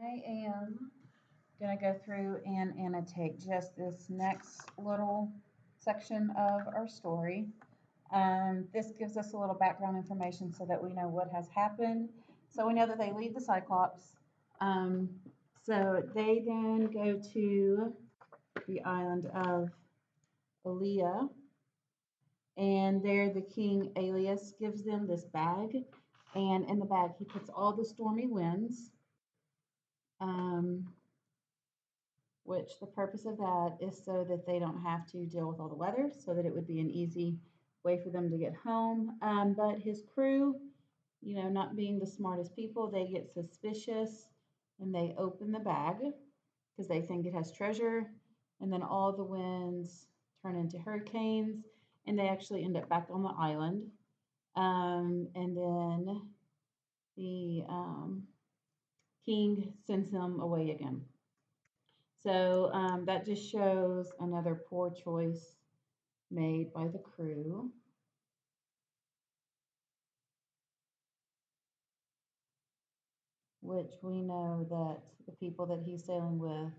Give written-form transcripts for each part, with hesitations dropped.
I am going to go through and annotate just this next little section of our story. This gives us a little background information so that we know what has happened. So we know that they leave the Cyclops. So they then go to the island of Aelia, and there the king Aeolus gives them this bag, and in the bag he puts all the stormy winds, which the purpose of that is so that they don't have to deal with all the weather, so that it would be an easy way for them to get home. But his crew, not being the smartest people, they get suspicious and they open the bag because they think it has treasure, and then all the winds turn into hurricanes and they actually end up back on the island. And then the king sends them away again. So that just shows another poor choice made by the crew. Which we know that the people that he's sailing with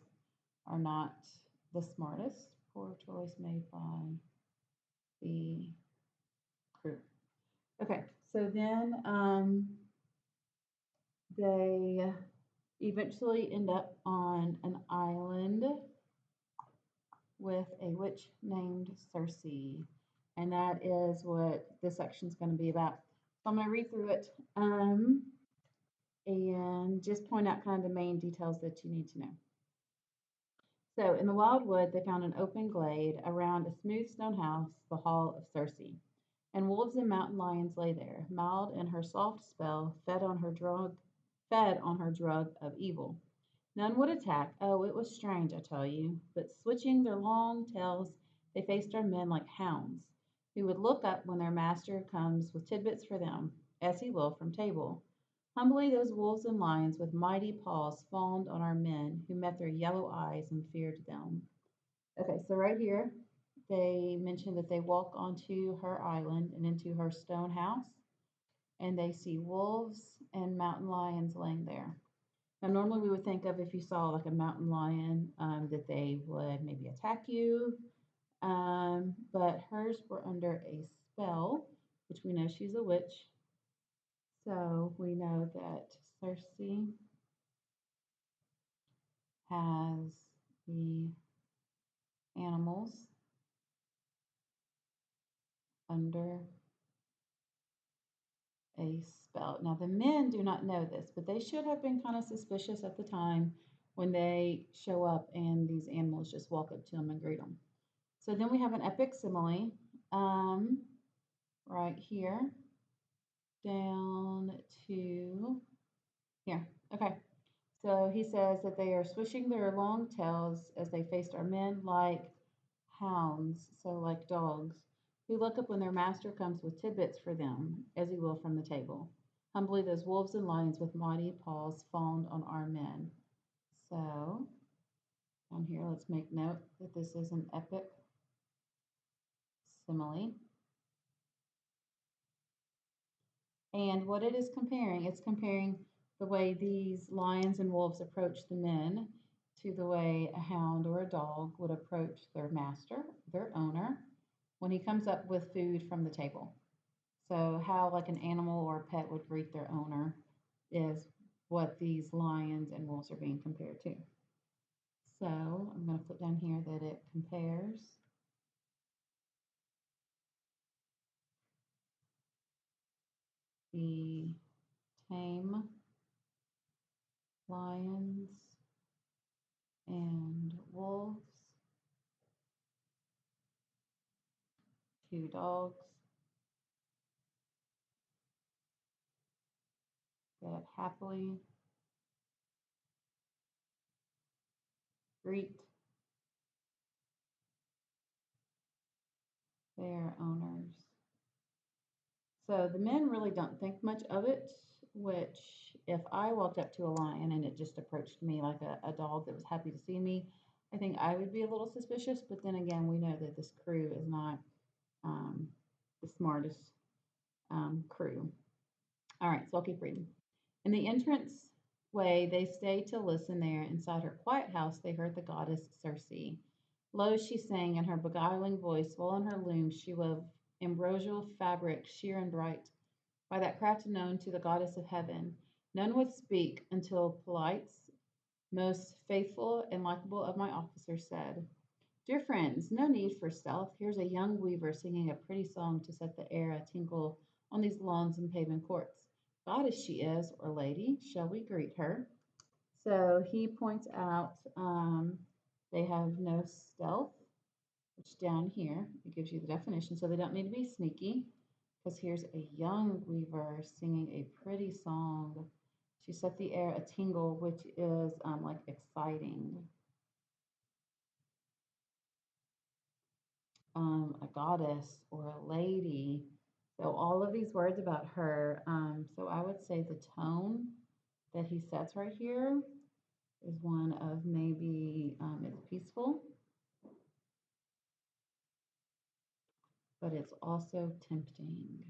are not the smartest. Poor choice made by the crew. Okay, so then they eventually end up on an island with a witch named Circe. And that is what this section is going to be about. So I'm going to read through it and just point out kind of the main details that you need to know. So in the wild wood, they found an open glade around a smooth stone house, the hall of Circe. And wolves and mountain lions lay there, mild in her soft spell, fed on her drug of evil. None would attack. Oh, it was strange, I tell you. But switching their long tails, they faced our men like hounds, who would look up when their master comes with tidbits for them, as he will from table. Humbly those wolves and lions with mighty paws fawned on our men, who met their yellow eyes and feared them. Okay, so right here, they mention that they walk onto her island and into her stone house, and they see wolves and mountain lions laying there. Now, normally we would think of, if you saw like a mountain lion, that they would maybe attack you, but hers were under a spell, which we know she's a witch. So we know that Circe has the animals under a spell. Now, the men do not know this, but they should have been kind of suspicious at the time when they show up and these animals just walk up to them and greet them. So then we have an epic simile right here down to here. Okay. So he says that they are swishing their long tails as they faced our men like hounds, so like dogs, who look up when their master comes with tidbits for them, as he will from the table. Humbly those wolves and lions with mighty paws fawned on our men. So down here, let's make note that this is an epic simile. And what it is comparing, it's comparing the way these lions and wolves approach the men to the way a hound or a dog would approach their master, their owner, when he comes up with food from the table. So how like an animal or a pet would greet their owner is what these lions and wolves are being compared to. So I'm going to put down here that it compares the tame lions and wolves to dogs that happily greet their owners. So the men really don't think much of it, which if I walked up to a lion and it just approached me like a dog that was happy to see me, I think I would be a little suspicious. But then again, we know that this crew is not the smartest crew. All right, so I'll keep reading. In the entrance way they stayed to listen there. Inside her quiet house, they heard the goddess Circe. Low she sang in her beguiling voice, while on her loom she wove ambrosial fabric, sheer and bright, by that craft known to the goddess of heaven. None would speak until Polites, most faithful and likable of my officers, said, "Dear friends, no need for stealth. Here's a young weaver singing a pretty song to set the air a tinkle on these lawns and pavement courts. Goddess she is, or lady, shall we greet her?" So he points out they have no stealth, which down here it gives you the definition. So they don't need to be sneaky, because here's a young weaver singing a pretty song. She set the air a tingle, which is like exciting. A goddess or a lady. So all of these words about her. So I would say the tone that he sets right here is one of maybe it's peaceful, but it's also tempting,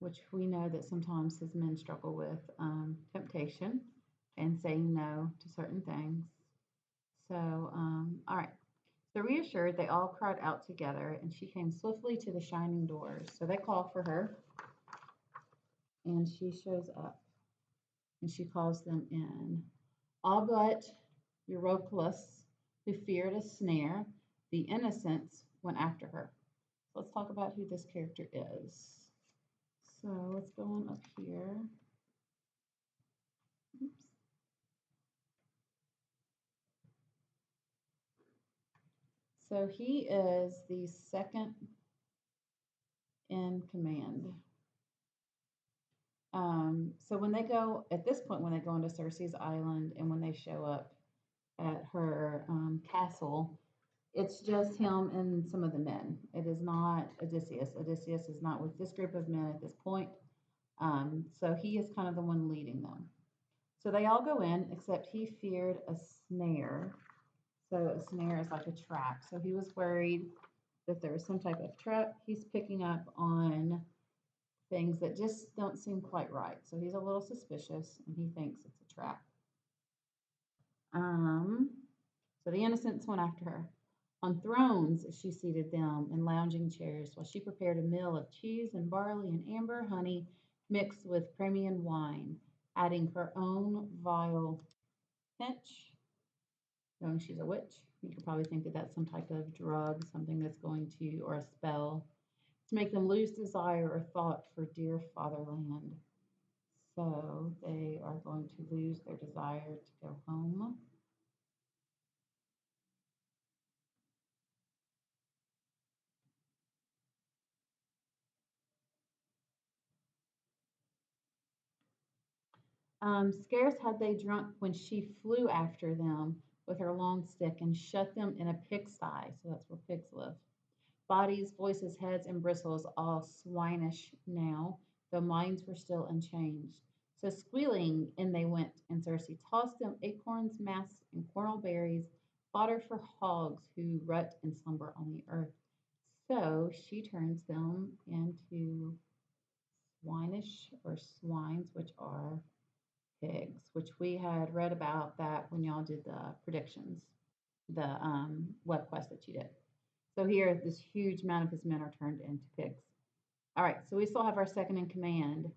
which we know that sometimes his men struggle with temptation and saying no to certain things. So, all right. So reassured, they all cried out together, and she came swiftly to the shining doors. So they call for her, and she shows up, and she calls them in. All but Euryclus, who feared a snare, the innocents went after her. So let's talk about who this character is. So let's go on up here. Oops. So he is the second in command. So when they go, at this point, when they go into Circe's island and when they show up at her castle, it's just him and some of the men. It is not Odysseus. Odysseus is not with this group of men at this point. So he is kind of the one leading them. So they all go in, except he feared a snare. So a snare is like a trap. So he was worried that there was some type of trap. He's picking up on things that just don't seem quite right. So he's a little suspicious and he thinks it's a trap. So the innocents went after her. On thrones, she seated them in lounging chairs while she prepared a meal of cheese and barley and amber honey mixed with Crimean wine, adding her own vile pinch, knowing she's a witch. You could probably think that that's some type of drug, something that's going to, or a spell, to make them lose desire or thought for dear fatherland. So they are going to lose their desire to go home. Scarce had they drunk when she flew after them with her long stick and shut them in a pigsty. So that's where pigs live. Bodies, voices, heads, and bristles, all swinish now, though minds were still unchanged. So squealing in they went, and Circe tossed them acorns, masks, and cornel berries, fodder for hogs who rut and slumber on the earth. So she turns them into swinish or swines, which are pigs, which we had read about that when y'all did the predictions, the web quest that you did. So here, this huge amount of his men are turned into pigs. All right, so we still have our second in command.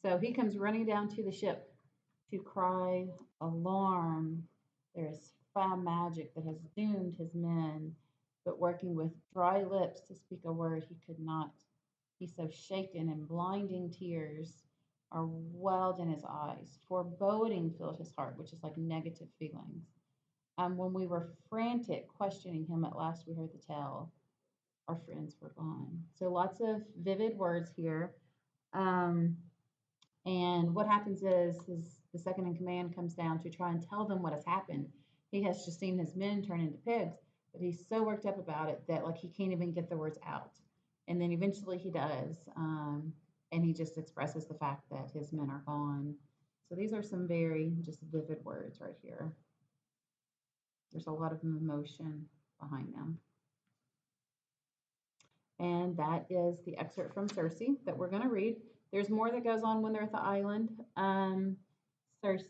So he comes running down to the ship to cry alarm. There is foul magic that has doomed his men, but working with dry lips to speak a word he could not. He's so shaken, and blinding tears are welled in his eyes. Foreboding filled his heart, which is like negative feelings. When we were frantic, questioning him, at last we heard the tale. Our friends were gone. So lots of vivid words here. Um, and what happens is the second in command comes down to try and tell them what has happened. He has just seen his men turn into pigs, but he's so worked up about it that like he can't even get the words out. And then eventually he does, and he just expresses the fact that his men are gone. So these are some very just vivid words right here. There's a lot of emotion behind them. And that is the excerpt from Circe that we're going to read. There's more that goes on when they're at the island. Circe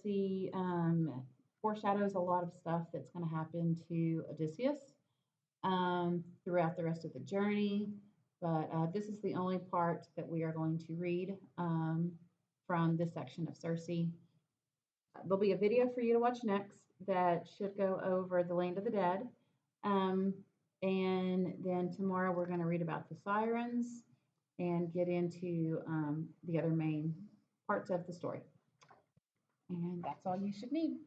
foreshadows a lot of stuff that's going to happen to Odysseus throughout the rest of the journey. But this is the only part that we are going to read from this section of Circe. There'll be a video for you to watch next that should go over the land of the dead. And then tomorrow we're going to read about the sirens and get into the other main parts of the story. And that's all you should need.